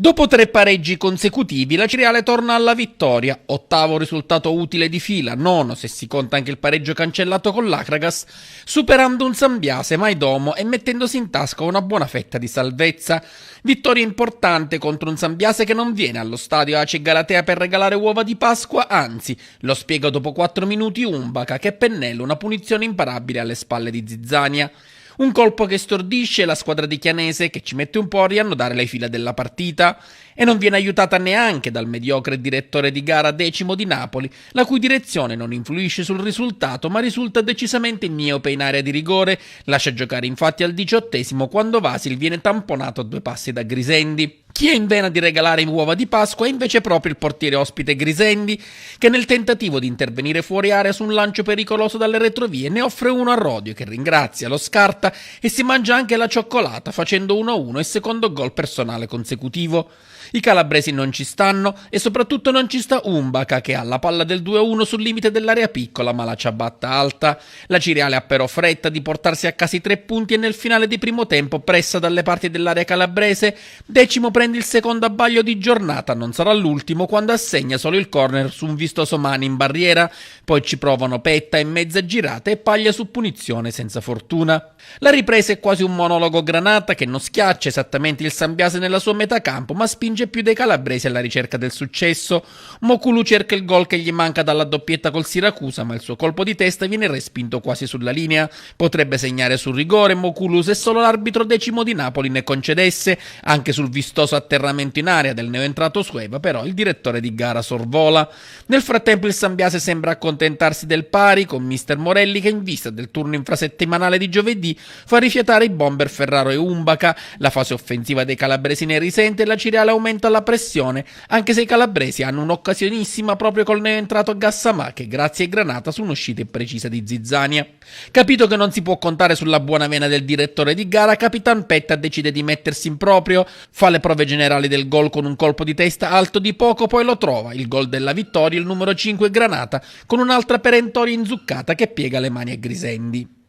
Dopo 3 pareggi consecutivi, la Ciriale torna alla vittoria, ottavo risultato utile di fila, nono se si conta anche il pareggio cancellato con l'Acragas, superando un Sambiase Maidomo e mettendosi in tasca una buona fetta di salvezza. Vittoria importante contro un Sambiase che non viene allo stadio Ace Galatea per regalare uova di Pasqua, anzi, lo spiega dopo 4 minuti Umbaca che pennella una punizione imparabile alle spalle di Zizzania. Un colpo che stordisce la squadra di Chianese che ci mette un po' a riannodare le fila della partita e non viene aiutata neanche dal mediocre direttore di gara Decimo di Napoli, la cui direzione non influisce sul risultato ma risulta decisamente miope in area di rigore, lascia giocare infatti al 18° quando Vasil viene tamponato a 2 passi da Grisendi. Chi è in vena di regalare uova di Pasqua è invece proprio il portiere ospite Grisendi, che nel tentativo di intervenire fuori area su un lancio pericoloso dalle retrovie ne offre uno a Rodio che ringrazia, lo scarta e si mangia anche la cioccolata facendo 1-1 e secondo gol personale consecutivo. I calabresi non ci stanno e soprattutto non ci sta Umbaca che ha la palla del 2-1 sul limite dell'area piccola ma la ciabatta alta. La Ciriale ha però fretta di portarsi a casa i 3 punti e nel finale di primo tempo pressa dalle parti dell'area calabrese. Decimo prende il secondo abbaglio di giornata, non sarà l'ultimo quando assegna solo il corner su un vistoso Mani in barriera, poi ci provano Petta in mezza girata e Paglia su punizione senza fortuna. La ripresa è quasi un monologo Granata che non schiaccia esattamente il Sambiase nella sua metà campo ma spinge più dei calabresi alla ricerca del successo. Mokulu cerca il gol che gli manca dalla doppietta col Siracusa ma il suo colpo di testa viene respinto quasi sulla linea. Potrebbe segnare sul rigore Mokulu se solo l'arbitro Decimo di Napoli ne concedesse, anche sul vistoso atterramento in area del neoentrato Sueva però il direttore di gara sorvola. Nel frattempo il Sambiase sembra accontentarsi del pari con mister Morelli che in vista del turno infrasettimanale di giovedì fa rifiatare i bomber Ferraro e Umbaca. La fase offensiva dei calabresi ne risente e la Ciriale aumenta la pressione, anche se i calabresi hanno un'occasionissima proprio col neoentrato Gassamà che grazie ai Granata su un'uscita imprecisa di Zizzania. Capito che non si può contare sulla buona vena del direttore di gara, Capitan Petta decide di mettersi in proprio, fa le prove generali del gol con un colpo di testa alto di poco, poi lo trova, il gol della vittoria, il numero 5 Granata, con un'altra perentoria inzuccata che piega le mani a Grisendi.